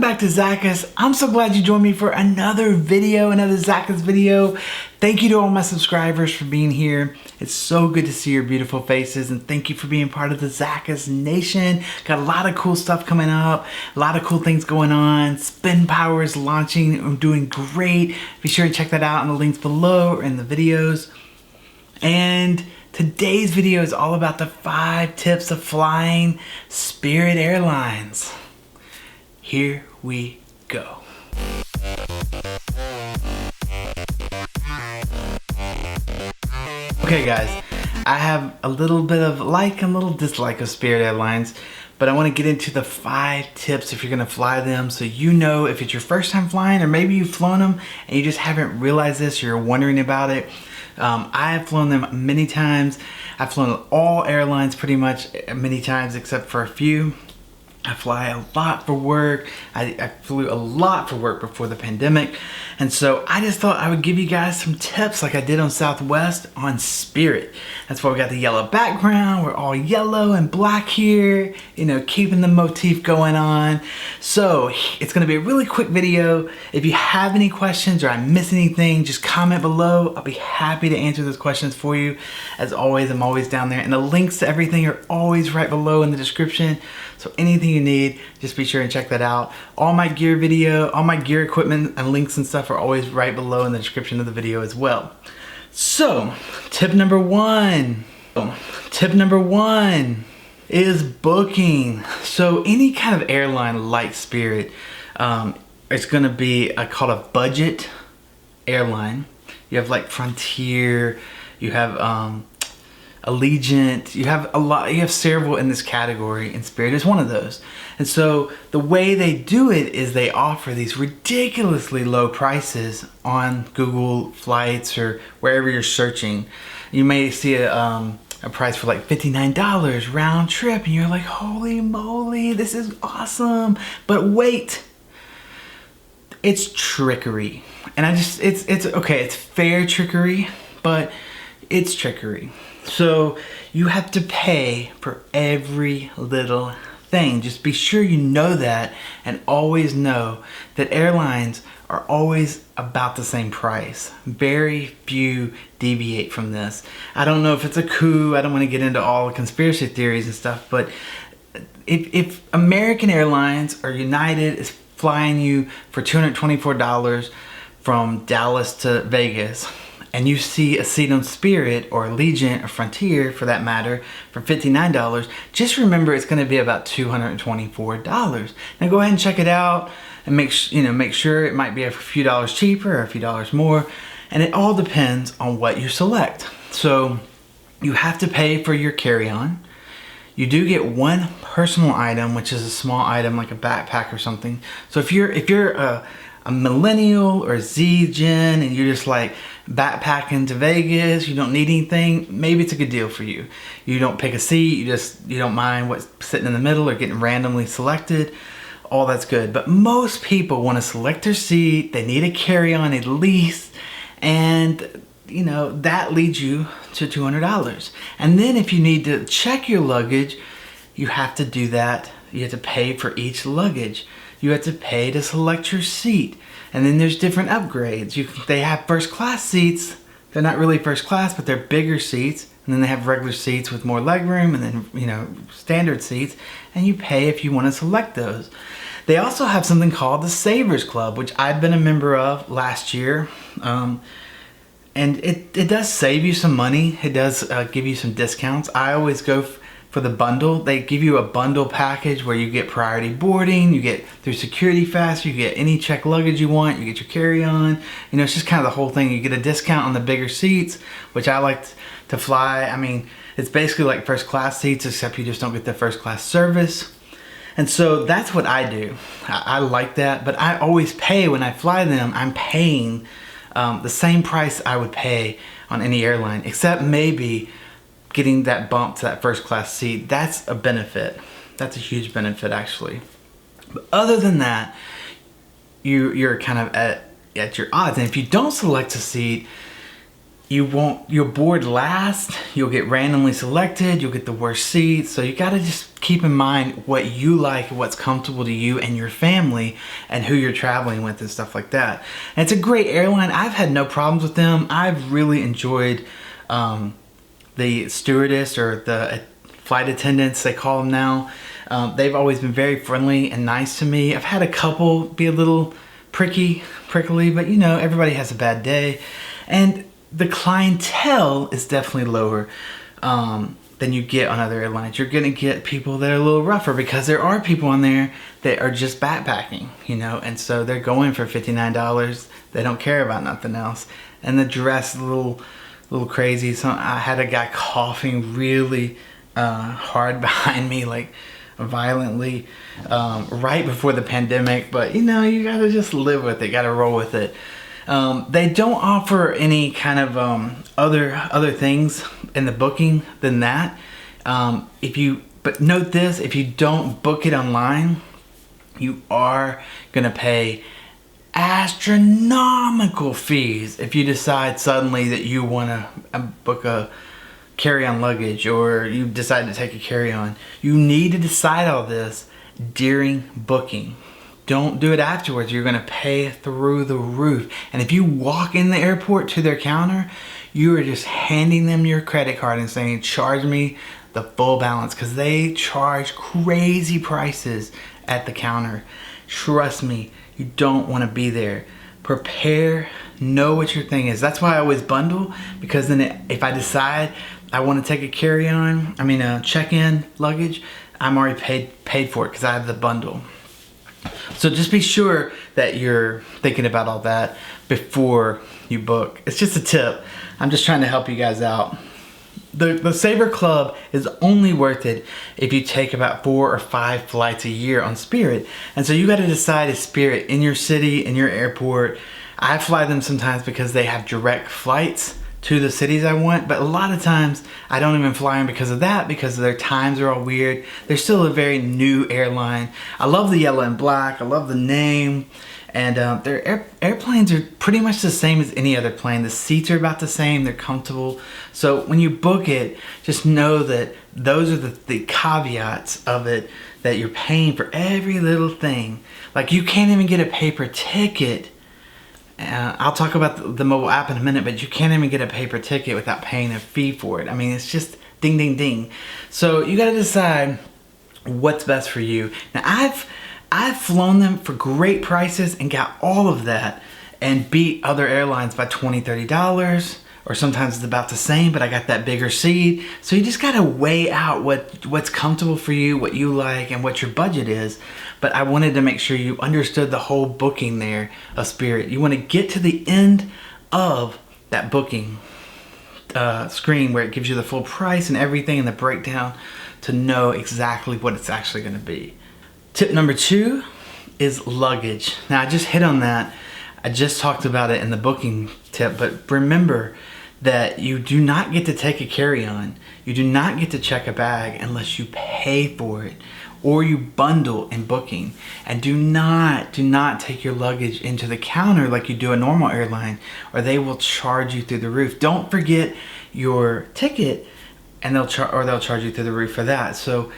back to Zachus. I'm so glad you joined me for another Zachus video. Thank you to all my subscribers for being here. It's so good to see your beautiful faces, and thank you for being part of the Zachus Nation. Got a lot of cool stuff coming up, a lot of cool things going on. SpendPower is launching. I'm doing great. Be sure to check that out in the links below or in the videos. And today's video is all about the 5 tips of flying Spirit Airlines. Here we go. Okay guys, I have a little bit of like and a little dislike of Spirit Airlines, but I want to get into the 5 tips if you're going to fly them, so you know if it's your first time flying, or maybe you've flown them and you just haven't realized this, you're wondering about it. I have flown them many times. I've flown all airlines pretty much many times except for a few. I fly a lot for work. I flew a lot for work before the pandemic. And so I just thought I would give you guys some tips like I did on Southwest on Spirit. That's why we got the yellow background. We're all yellow and black here, you know, keeping the motif going on. So it's gonna be a really quick video. If you have any questions or I miss anything, just comment below. I'll be happy to answer those questions for you. As always, I'm always down there. And the links to everything are always right below in the description. So anything you need, just be sure and check that out. All my gear equipment and links and stuff are always right below in the description of the video as well. So, tip number one is booking. So any kind of airline like Spirit, it's gonna be called a budget airline. You have like Frontier, you have Allegiant, you have several in this category, and Spirit is one of those. And so the way they do it is they offer these ridiculously low prices on Google Flights or wherever you're searching. You may see a price for like $59 round trip, and you're like, holy moly, this is awesome. But wait, it's trickery. And it's okay, it's fair trickery, but it's trickery. So you have to pay for every little thing. Just be sure you know that, and always know that airlines are always about the same price. Very few deviate from this. I don't know if it's a coup. I don't want to get into all the conspiracy theories and stuff, but if American Airlines or United is flying you for $224 from Dallas to Vegas, and you see a seat on Spirit or Allegiant or Frontier for that matter for $59, just remember it's gonna be about $224. Now go ahead and check it out and make sure it might be a few dollars cheaper or a few dollars more, and it all depends on what you select. So you have to pay for your carry-on. You do get one personal item, which is a small item like a backpack or something. So if you're a millennial or Z Gen and you're just like backpacking to Vegas, you don't need anything, maybe it's a good deal for you. You don't pick a seat, you don't mind what's sitting in the middle or getting randomly selected. All that's good. But most people want to select their seat, they need a carry-on at least, and you know, that leads you to $200. And then if you need to check your luggage, you have to do that. You have to pay for each luggage. You have to pay to select your seat. And then there's different upgrades. They have first class seats. They're not really first class, but they're bigger seats. And then they have regular seats with more legroom, and then, you know, standard seats. And you pay if you want to select those. They also have something called the Savers Club, which I've been a member of last year. And it does save you some money. It does give you some discounts. I always go for the bundle. They give you a bundle package where you get priority boarding, you get through security faster, you get any checked luggage you want, you get your carry-on. You know, it's just kind of the whole thing. You get a discount on the bigger seats, which I like to fly. I mean, it's basically like first class seats, except you just don't get the first class service. And so that's what I do. I like that, but I always pay when I fly them. I'm paying the same price I would pay on any airline, except maybe getting that bump to that first class seat. That's a benefit. That's a huge benefit actually. But other than that, you're kind of at your odds. And if you don't select a seat, you'll board last, you'll get randomly selected, you'll get the worst seats. So you gotta just keep in mind what you like, what's comfortable to you and your family, and who you're traveling with and stuff like that. And it's a great airline. I've had no problems with them. I've really enjoyed the stewardess, or the flight attendants, they call them now. They've always been very friendly and nice to me. I've had a couple be a little prickly, but you know, everybody has a bad day. And the clientele is definitely lower than you get on other airlines. You're gonna get people that are a little rougher, because there are people on there that are just backpacking, you know, and so they're going for $59. They don't care about nothing else. And the dress is a little crazy. So I had a guy coughing really hard behind me, like violently, right before the pandemic. But you know, you gotta just live with it, gotta roll with it. They don't offer any kind of other things in the booking than that. But note this, if you don't book it online, you are gonna pay astronomical fees if you decide suddenly that you want to book a carry-on luggage, or you decide to take a carry-on. You need to decide all this during booking. Don't do it afterwards. You're gonna pay through the roof. And if you walk in the airport to their counter, you are just handing them your credit card and saying, charge me the full balance, because they charge crazy prices at the counter. Trust me, you don't wanna be there. Prepare, know what your thing is. That's why I always bundle, because then if I decide I wanna take a carry-on, a check-in luggage, I'm already paid for it because I have the bundle. So just be sure that you're thinking about all that before you book. It's just a tip. I'm just trying to help you guys out. The Saver Club is only worth it if you take about 4 or 5 flights a year on Spirit. And so you got to decide, is Spirit in your city, in your airport? I fly them sometimes because they have direct flights to the cities I want, but a lot of times I don't even fly them because of that, because their times are all weird. They're still a very new airline. I love the yellow and black. I love the name. And their airplanes are pretty much the same as any other plane. The seats are about the same. They're comfortable. So when you book it, just know that those are the caveats of it, that you're paying for every little thing. Like, you can't even get a paper ticket. I'll talk about the mobile app in a minute, but you can't even get a paper ticket without paying a fee for it. It's just ding, ding, ding. So you got to decide what's best for you. Now, I've flown them for great prices and got all of that and beat other airlines by $20, $30, or sometimes it's about the same, but I got that bigger seat. So you just got to weigh out what's comfortable for you, what you like, and what your budget is. But I wanted to make sure you understood the whole booking there of Spirit. You want to get to the end of that booking screen where it gives you the full price and everything and the breakdown to know exactly what it's actually going to be. Tip number 2 is luggage. Now, I just hit on that. I just talked about it in the booking tip, but remember that you do not get to take a carry-on. You do not get to check a bag unless you pay for it, or you bundle in booking. And do not take your luggage into the counter like you do a normal airline, or they will charge you through the roof. Don't forget your ticket, and they'll charge you through the roof for that. So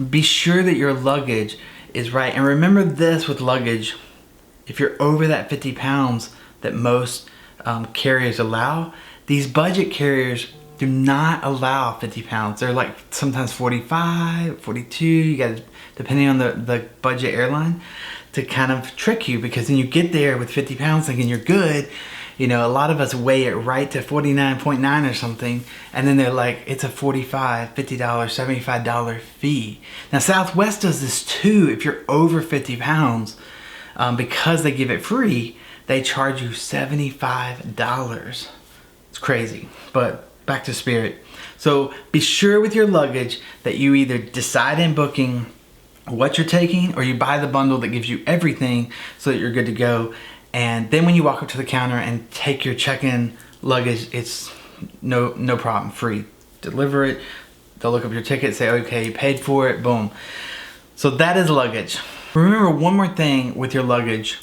be sure that your luggage is right. And remember this with luggage: if you're over that 50 pounds that most carriers allow, these budget carriers do not allow 50 pounds. They're like sometimes 45, 42. You got to, depending on the budget airline, to kind of trick you, because then you get there with 50 pounds thinking you're good. You know, a lot of us weigh it right to 49.9 or something, and then they're like, it's a $45, $50, $75 fee. Now, Southwest does this too. If you're over 50 pounds, because they give it free, they charge you $75. It's crazy. But back to Spirit. So be sure with your luggage that you either decide in booking what you're taking, or you buy the bundle that gives you everything so that you're good to go. And then when you walk up to the counter and take your check-in luggage, it's no problem, free. Deliver it, they'll look up your ticket, say, okay, you paid for it, boom. So that is luggage. Remember one more thing with your luggage.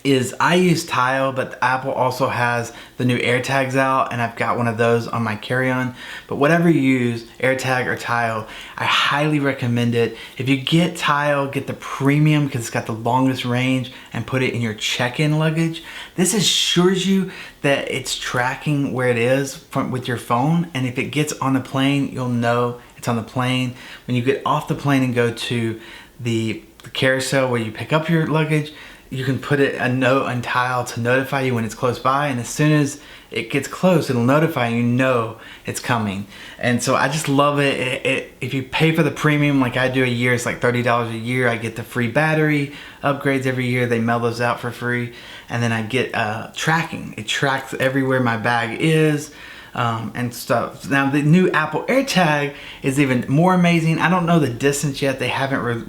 is I use Tile, but Apple also has the new AirTags out, and I've got one of those on my carry-on. But whatever you use, AirTag or Tile, I highly recommend it. If you get Tile, get the premium because it's got the longest range, and put it in your check-in luggage. This assures you that it's tracking where it is with your phone, and if it gets on the plane, you'll know it's on the plane. When you get off the plane and go to the carousel where you pick up your luggage, you can put a note on Tile to notify you when it's close by, and as soon as it gets close, it'll notify you, know it's coming. And so I just love it. If you pay for the premium like I do a year, it's like $30 a year. I get the free battery upgrades every year. They mail those out for free. And then I get tracking. It tracks everywhere my bag is and stuff. Now the new Apple AirTag is even more amazing. I don't know the distance yet. They haven't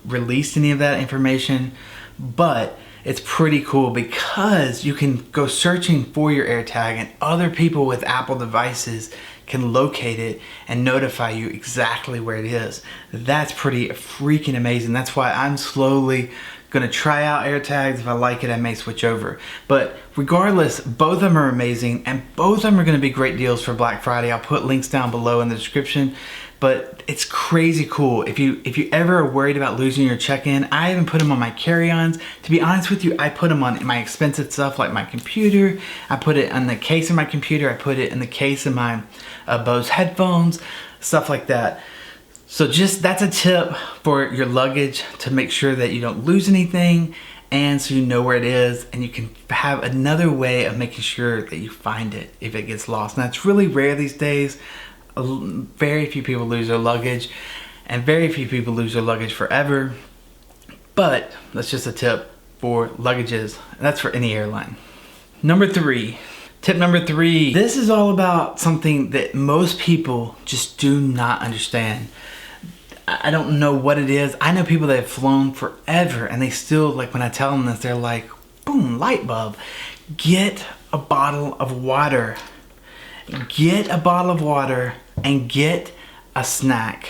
released any of that information, but it's pretty cool because you can go searching for your AirTag, and other people with Apple devices can locate it and notify you exactly where it is. That's pretty freaking amazing. That's why I'm slowly gonna try out AirTags. If I like it, I may switch over. But regardless, both of them are amazing, and both of them are gonna be great deals for Black Friday. I'll put links down below in the description. But it's crazy cool. If you ever are worried about losing your check-in, I even put them on my carry-ons. To be honest with you, I put them on my expensive stuff like my computer. I put it on the case of my computer. I put it in the case of my Bose headphones, stuff like that. So that's a tip for your luggage to make sure that you don't lose anything, and so you know where it is, and you can have another way of making sure that you find it if it gets lost. Now it's really rare these days. Very few people lose their luggage, and very few people lose their luggage forever. But that's just a tip for luggages. That's for any airline. Tip number three. This is all about something that most people just do not understand. I don't know what it is. I know people that have flown forever, and they still, like, when I tell them this, they're like, boom, light bulb. Get a bottle of water. Get a bottle of water and get a snack,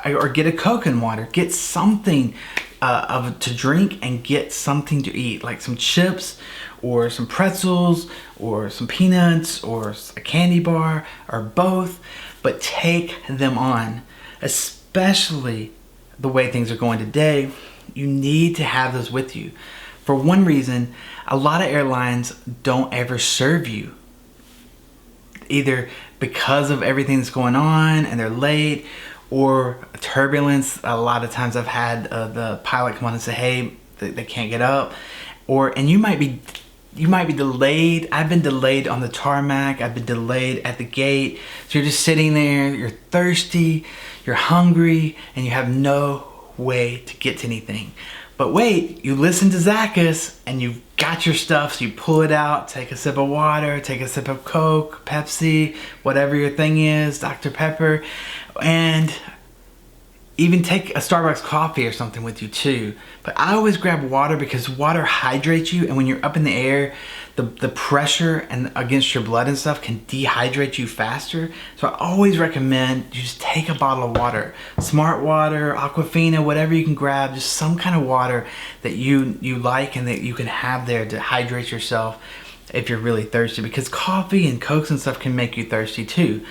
or get a Coke and water. Get something to drink and get something to eat, like some chips or some pretzels or some peanuts or a candy bar or both, but take them on. Especially the way things are going today, you need to have those with you. For one reason, a lot of airlines don't ever serve you, either because of everything that's going on and they're late, or turbulence. A lot of times I've had the pilot come on and say, hey, they can't get up, and you might be delayed. I've been delayed on the tarmac. I've been delayed at the gate. So you're just sitting there, you're thirsty, you're hungry, and you have no way to get to anything. But wait, you listen to Zachus and you've got your stuff, so you pull it out, take a sip of water, take a sip of Coke, Pepsi, whatever your thing is, Dr. Pepper, and even take a Starbucks coffee or something with you too. But I always grab water because water hydrates you, and when you're up in the air, the pressure and against your blood and stuff can dehydrate you faster. So I always recommend you just take a bottle of water. Smart water, Aquafina, whatever you can grab, just some kind of water that you like and that you can have there to hydrate yourself if you're really thirsty, because coffee and Cokes and stuff can make you thirsty too.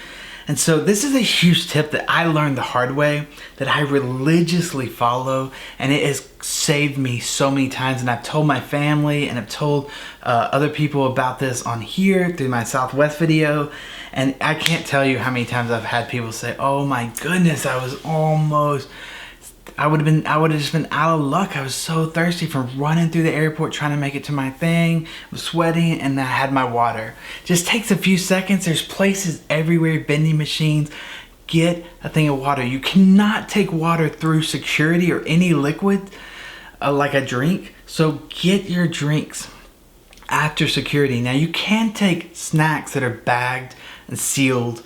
And so this is a huge tip that I learned the hard way, that I religiously follow, and it has saved me so many times. And I've told my family, and I've told other people about this on here through my Southwest video, and I can't tell you how many times I've had people say, oh my goodness, I would have just been out of luck. I was so thirsty from running through the airport trying to make it to my thing. I was sweating, and I had my water. Just takes a few seconds. There's places everywhere, vending machines. Get a thing of water. You cannot take water through security or any liquid like a drink. So get your drinks after security. Now you can take snacks that are bagged and sealed.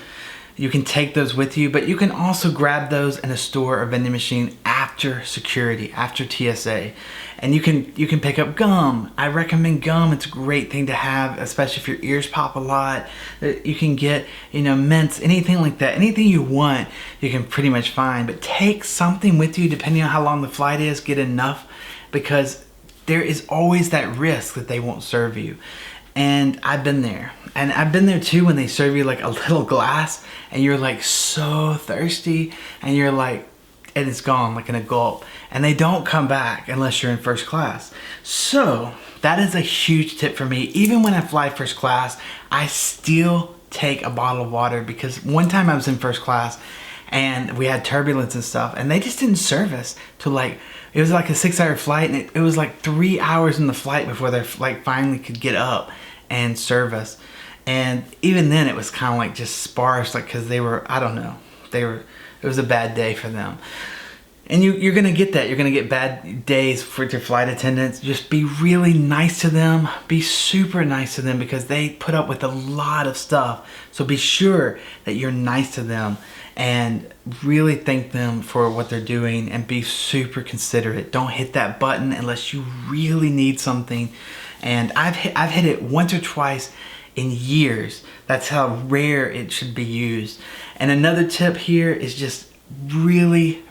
You can take those with you, but you can also grab those in a store or vending machine after security, after TSA. And you can pick up gum. I recommend gum. It's a great thing to have, especially if your ears pop a lot. You can get, mints, anything like that. Anything you want, you can pretty much find. But take something with you, depending on how long the flight is. Get enough, because there is always that risk that they won't serve you. And I've been there. And I've been there too when they serve you like a little glass and you're like so thirsty and you're like, and it's gone like in a gulp. And they don't come back unless you're in first class. So that is a huge tip for me. Even when I fly first class, I still take a bottle of water, because one time I was in first class and we had turbulence and stuff and they just didn't serve us till like, it was like a 6-hour flight, and it was like 3 hours in the flight before they like finally could get up and serve us. And even then it was kind of like just sparse, like, cause they were, I don't know, it was a bad day for them. And you're gonna get that. You're gonna get bad days for your flight attendants. Just be really nice to them. Be super nice to them, because they put up with a lot of stuff. So be sure that you're nice to them and really thank them for what they're doing, and be super considerate. Don't hit that button unless you really need something. And I've hit it once or twice in years. That's how rare it should be used. And another tip here is just really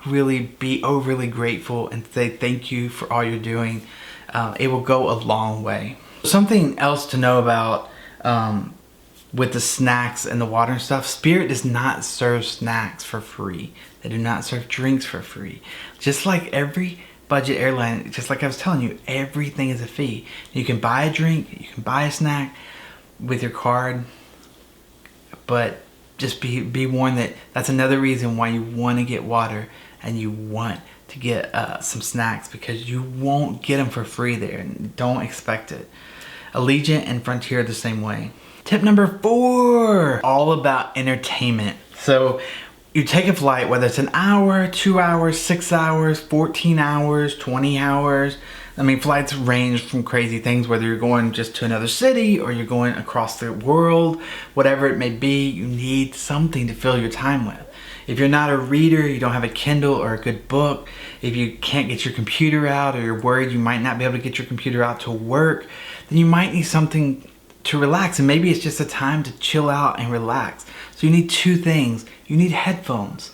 be overly grateful and say thank you for all you're doing. It will go a long way. Something else to know about with the snacks and the water and stuff, Spirit does not serve snacks for free. They do not serve drinks for free. Just like every budget airline, just like I was telling you, everything is a fee. You can buy a drink, you can buy a snack with your card, but just be warned that that's another reason why you want to get water and you want to get some snacks, because you won't get them for free there, and don't expect it. Allegiant and Frontier are the same way. Tip number 4, all about entertainment. So you take a flight, whether it's an hour, 2 hours, 6 hours, 14 hours, 20 hours. I mean, flights range from crazy things, whether you're going just to another city or you're going across the world, whatever it may be, you need something to fill your time with. If you're not a reader, you don't have a Kindle or a good book, if you can't get your computer out, or you're worried you might not be able to get your computer out to work, then you might need something to relax. And maybe it's just a time to chill out and relax. So you need 2 things. You need headphones.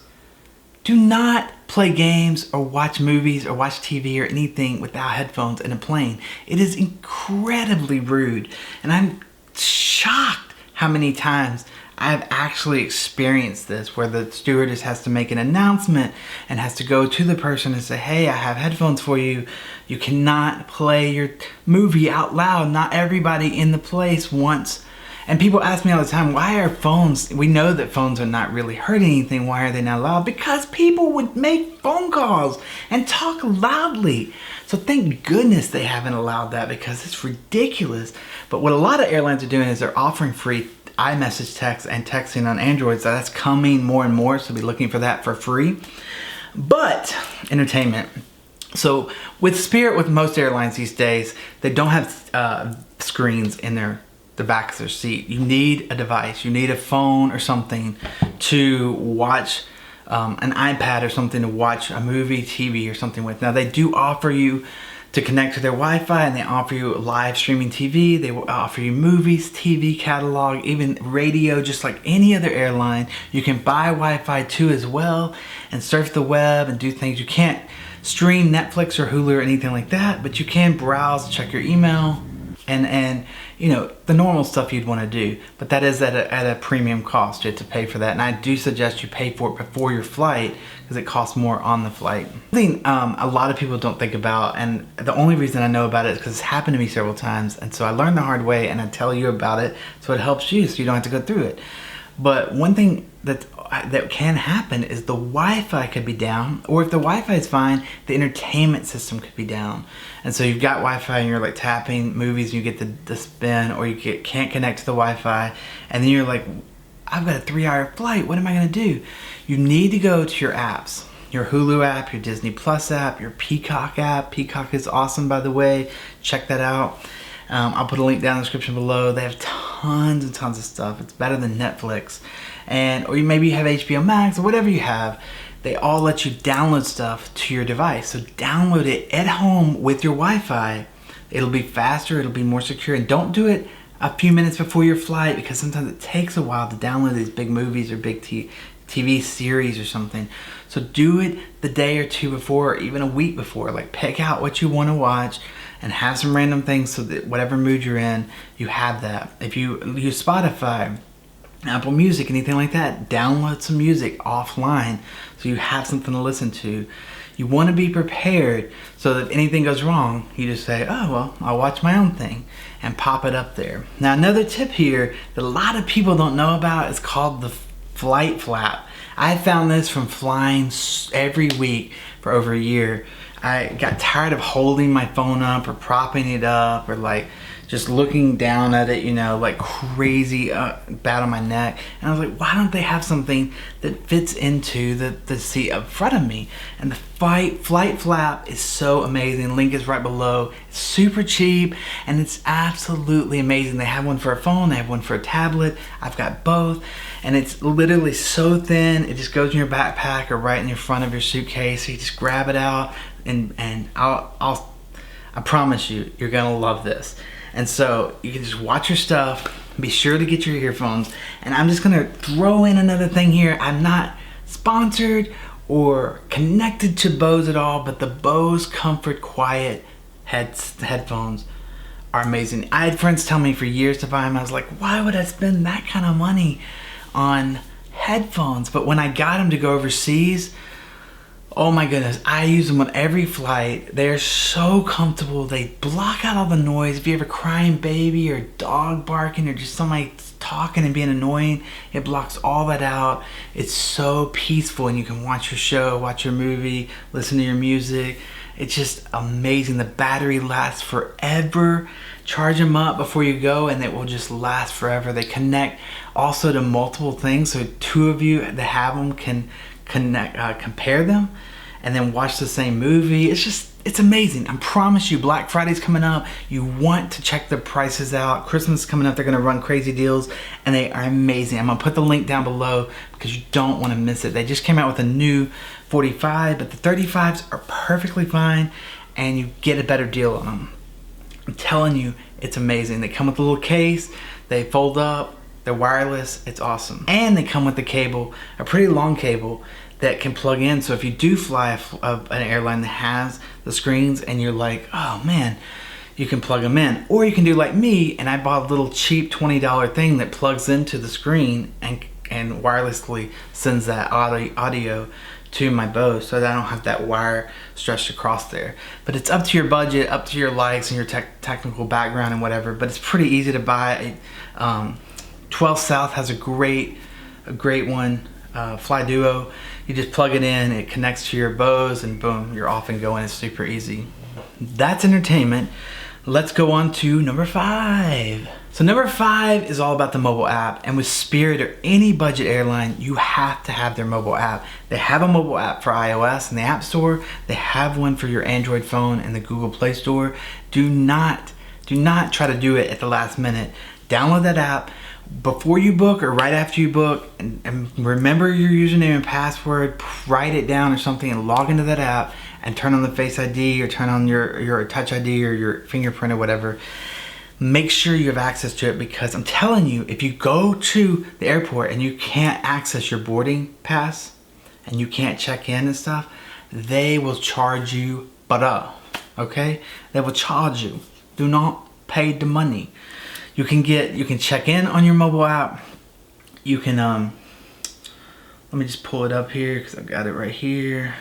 Do not play games or watch movies or watch TV or anything without headphones in a plane. It is incredibly rude. And I'm shocked how many times I've actually experienced this, where the stewardess has to make an announcement and has to go to the person and say, hey, I have headphones for you. You cannot play your movie out loud. Not everybody in the place wants. And people ask me all the time, why are phones, we know that phones are not really hurting anything, why are they not loud? Because people would make phone calls and talk loudly. So thank goodness they haven't allowed that, because it's ridiculous. But what a lot of airlines are doing is they're offering free iMessage text and texting on Android. So that's coming more and more, so be looking for that for free. But entertainment. So with Spirit, with most airlines these days, they don't have screens in the back of their seat. You need a device. You need a phone or something to watch, an iPad or something to watch a movie, TV or something with. Now they do offer you to connect to their Wi-Fi, and they offer you live streaming TV. They will offer you movies, TV catalog, even radio, just like any other airline. You can buy Wi-Fi too as well and surf the web and do things. You can't stream Netflix or Hulu or anything like that, but you can browse, check your email, and you know, the normal stuff you'd want to do. But that is at a premium cost. You have to pay for that, and I do suggest you pay for it before your flight, because it costs more on the flight. Something a lot of people don't think about, and the only reason I know about it is because it's happened to me several times, and so I learned the hard way, and I tell you about it so it helps you, so you don't have to go through it. But one thing that can happen is the Wi-Fi could be down, or if the Wi-Fi is fine, the entertainment system could be down. And so you've got Wi-Fi and you're like tapping movies, and you get the spin, or you can't connect to the Wi-Fi, and then you're like, I've got a 3-hour flight, what am I gonna do? You need to go to your apps, your Hulu app, your Disney Plus app, your Peacock app. Peacock is awesome, by the way, check that out. I'll put a link down in the description below. They have tons and tons of stuff. It's better than Netflix. Or maybe you have HBO Max or whatever you have. They all let you download stuff to your device. So download it at home with your Wi-Fi. It'll be faster, it'll be more secure. And don't do it a few minutes before your flight, because sometimes it takes a while to download these big movies or big TV series or something. So do it the day or two before, or even a week before. Like pick out what you want to watch and have some random things so that whatever mood you're in, you have that. If you use Spotify, Apple Music, anything like that, download some music offline so you have something to listen to. You want to be prepared so that if anything goes wrong, you just say, oh, well, I'll watch my own thing and pop it up there. Now, another tip here that a lot of people don't know about is called the flight flap. I found this from flying every week for over a year. I got tired of holding my phone up or propping it up or like just looking down at it, you know, like crazy bad on my neck. And I was like, why don't they have something that fits into the seat up front of me? And the flight flap is so amazing. Link is right below. It's super cheap and it's absolutely amazing. They have one for a phone, they have one for a tablet. I've got both. And it's literally so thin, it just goes in your backpack or right in your front of your suitcase. So you just grab it out and I promise you, you're gonna love this. And so you can just watch your stuff, be sure to get your earphones. And I'm just gonna throw in another thing here. I'm not sponsored or connected to Bose at all, but the Bose Comfort Quiet headphones are amazing. I had friends tell me for years to buy them. I was like, why would I spend that kind of money on headphones? But when I got them to go overseas, oh my goodness, I use them on every flight. They're so comfortable. They block out all the noise. If you have a crying baby or a dog barking or just somebody talking and being annoying, it blocks all that out. It's so peaceful and you can watch your show, watch your movie, listen to your music. It's just amazing. The battery lasts forever. Charge them up before you go and it will just last forever. They connect also to multiple things, so two of you that have them can compare them and then watch the same movie. It's amazing. I promise you, Black Friday's coming up. You want to check the prices out. Christmas is coming up. They're gonna run crazy deals and they are amazing. I'm gonna put the link down below because you don't want to miss it. They just came out with a new 45, but the 35s are perfectly fine and you get a better deal on them. I'm telling you, it's amazing. They come with a little case, they fold up, they're wireless, it's awesome. And they come with the cable, a pretty long cable that can plug in. So if you do fly an airline that has the screens and you're like, oh man, you can plug them in. Or you can do like me, and I bought a little cheap $20 thing that plugs into the screen and wirelessly sends that audio to my Bose so that I don't have that wire stretched across there. But it's up to your budget, up to your likes and your technical background and whatever, but it's pretty easy to buy. 12 South has a great one, Fly Duo. You just plug it in, it connects to your Bose and boom, you're off and going. It's super easy. That's entertainment. Let's go on to number 5. So number 5 is all about the mobile app, and with Spirit or any budget airline, you have to have their mobile app. They have a mobile app for iOS in the App Store. They have one for your Android phone in the Google Play Store. Do not try to do it at the last minute. Download that app before you book or right after you book, and remember your username and password, write it down or something and log into that app and turn on the Face ID or turn on your Touch ID or your fingerprint or whatever. Make sure you have access to it, because I'm telling you, if you go to the airport and you can't access your boarding pass and you can't check in and stuff, they will charge you okay? They will charge you. Do not pay the money. You can check in on your mobile app. You can let me just pull it up here because I've got it right here.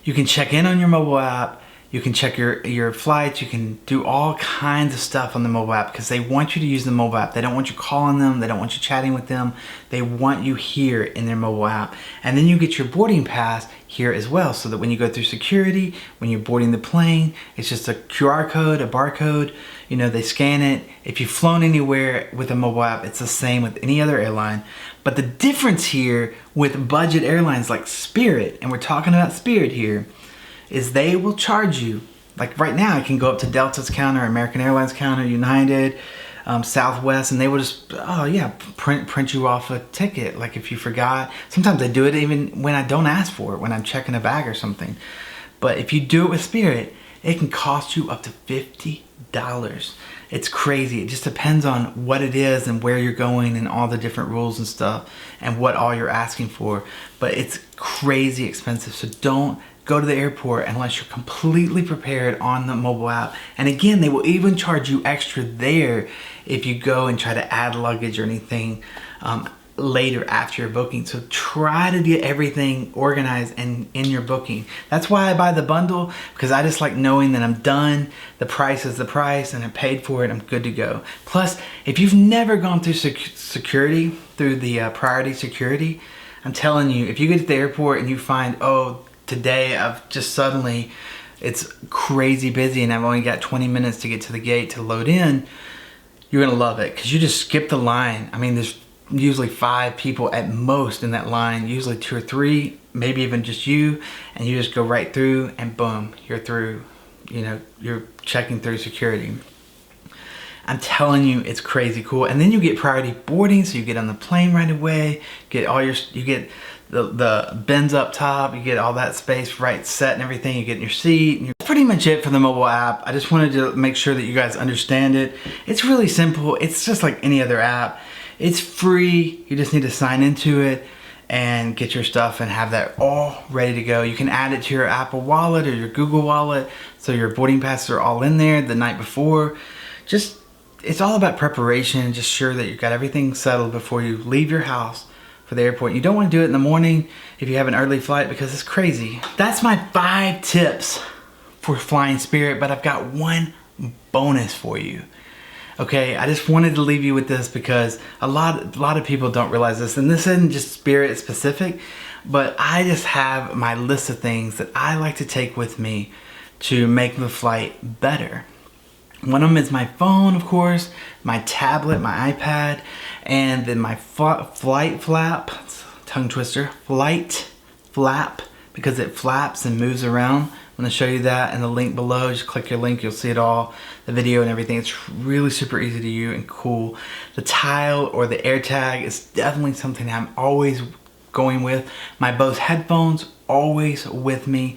You can check in on your mobile app. You can check your flights. You can do all kinds of stuff on the mobile app because they want you to use the mobile app. They don't want you calling them. They don't want you chatting with them. They want you here in their mobile app. And then you get your boarding pass here as well, so that when you go through security, when you're boarding the plane, it's just a QR code, a barcode. You know, they scan it. If you've flown anywhere with a mobile app, it's the same with any other airline. But the difference here with budget airlines like Spirit, and we're talking about Spirit here, is they will charge you. Like right now, I can go up to Delta's counter, American Airlines counter, United, Southwest, and they will just, oh yeah, print you off a ticket. Like if you forgot, sometimes they do it even when I don't ask for it, when I'm checking a bag or something. But if you do it with Spirit, it can cost you up to $50. It's crazy. It just depends on what it is and where you're going and all the different rules and stuff and what all you're asking for. But it's crazy expensive. So don't go to the airport unless you're completely prepared on the mobile app. And again, they will even charge you extra there if you go and try to add luggage or anything later after your booking. So try to get everything organized and in your booking. That's why I buy the bundle, because I just like knowing that I'm done, the price is the price, and I paid for it, I'm good to go. Plus, if you've never gone through security, through the priority security, I'm telling you, if you get to the airport and you find, oh, today I've just suddenly, it's crazy busy and I've only got 20 minutes to get to the gate to load in, you're gonna love it, because you just skip the line. I mean, there's usually 5 people at most in that line, usually 2 or 3, maybe even just you, and you just go right through and boom, you're through. You know, you're checking through security. I'm telling you, it's crazy cool. And then you get priority boarding, so you get on the plane right away, get all your, you get the bins up top, you get all that space right set and everything, you get in your seat. And that's pretty much it for the mobile app. I just wanted to make sure that you guys understand it. It's really simple. It's just like any other app. It's free. You just need to sign into it and get your stuff and have that all ready to go. You can add it to your Apple Wallet or your Google Wallet, so your boarding passes are all in there the night before. Just, it's all about preparation. Just sure that you've got everything settled before you leave your house for the airport. You don't want to do it in the morning if you have an early flight, because it's crazy. That's my 5 tips for flying Spirit, but I've got one bonus for you. Okay, I just wanted to leave you with this because a lot of people don't realize this, and this isn't just Spirit specific, but I just have my list of things that I like to take with me to make the flight better. One of them is my phone, of course, my tablet, my iPad, and then my flight flap, tongue twister, flight flap, because it flaps and moves around. I'm going to show you that in the link below. Just click your link, you'll see it all, the video and everything. It's really super easy to use and cool. The tile or the AirTag is definitely something I'm always going with. My Bose headphones, always with me.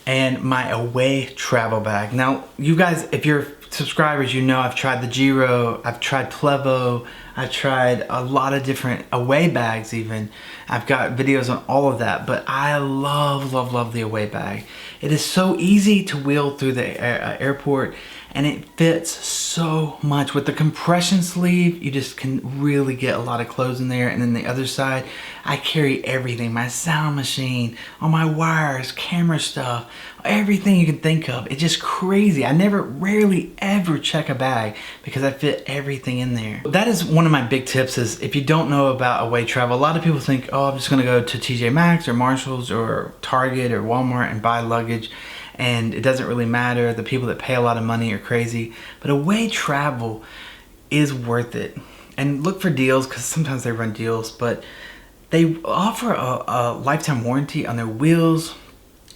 And my away travel bag. Now, you guys, if you're subscribers, you know I've tried the Giro, I've tried Plevo, I've tried a lot of different away bags even. I've got videos on all of that, but I love, love, love the away bag. It is so easy to wheel through the airport, and it fits so much. With the compression sleeve, you just can really get a lot of clothes in there. And then the other side, I carry everything, my sound machine, all my wires, camera stuff, everything you can think of. It's just crazy. I rarely ever check a bag because I fit everything in there. That is one of my big tips, is if you don't know about away travel, a lot of people think, oh, I'm just gonna go to TJ Maxx or Marshalls or Target or Walmart and buy luggage, and it doesn't really matter. The people that pay a lot of money are crazy. But away travel is worth it. And look for deals, because sometimes they run deals, but they offer a lifetime warranty on their wheels.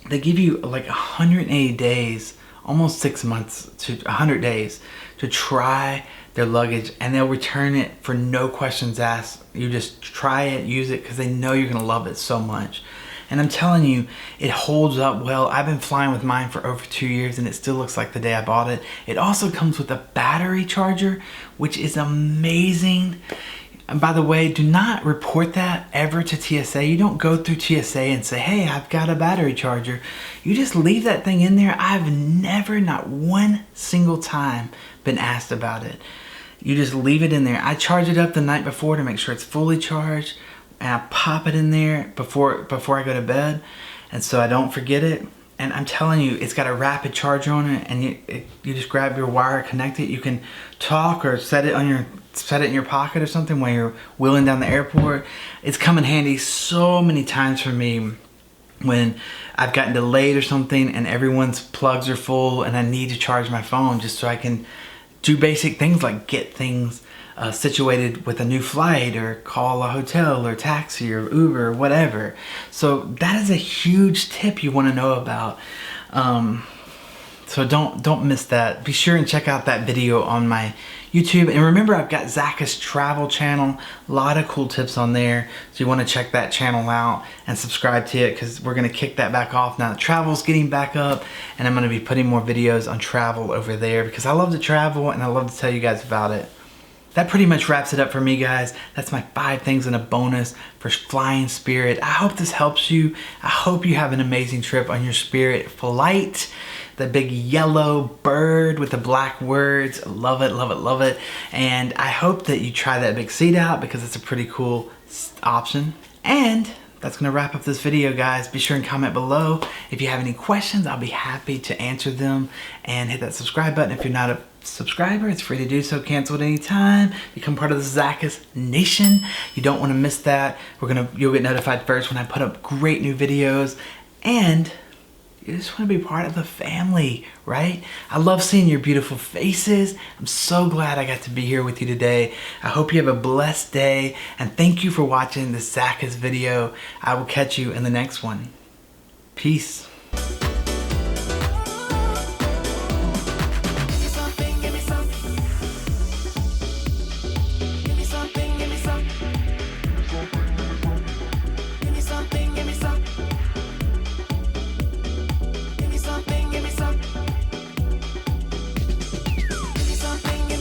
They give you like 180 days, almost 6 months to 100 days to try their luggage, and they'll return it for no questions asked. You just try it, use it, because they know you're gonna love it so much. And I'm telling you, it holds up well. I've been flying with mine for over 2 years and it still looks like the day I bought it. It also comes with a battery charger, which is amazing. And by the way, do not report that ever to TSA. You don't go through TSA and say, hey, I've got a battery charger. You just leave that thing in there. I've never, not one single time, been asked about it. You just leave it in there. I charge it up the night before to make sure it's fully charged, and I pop it in there before I go to bed, and so I don't forget it. And I'm telling you, it's got a rapid charger on it, and you just grab your wire, connect it. You can talk or set it in your pocket or something while you're wheeling down the airport. It's come in handy so many times for me when I've gotten delayed or something and everyone's plugs are full and I need to charge my phone just so I can do basic things like get things situated with a new flight, or call a hotel or taxi or Uber or whatever. So that is a huge tip you want to know about. So don't miss that. Be sure and check out that video on my YouTube. And remember, I've got Zachus travel channel, a lot of cool tips on there. So you want to check that channel out and subscribe to it, because we're going to kick that back off now that travel's getting back up, and I'm going to be putting more videos on travel over there because I love to travel and I love to tell you guys about it. That pretty much wraps it up for me, guys. That's my 5 things and a bonus for flying Spirit. I hope this helps you. I hope you have an amazing trip on your Spirit flight. The big yellow bird with the black words. Love it, love it, love it. And I hope that you try that big seat out, because it's a pretty cool option. And that's gonna wrap up this video, guys. Be sure and comment below. If you have any questions, I'll be happy to answer them. And hit that subscribe button if you're not a subscriber. It's free to do so. Cancel at any time. Become part of the Zachus Nation. You don't want to miss that. You'll get notified first when I put up great new videos. And you just want to be part of the family, right? I love seeing your beautiful faces. I'm so glad I got to be here with you today. I hope you have a blessed day, and thank you for watching this Zachus video. I will catch you in the next one. Peace.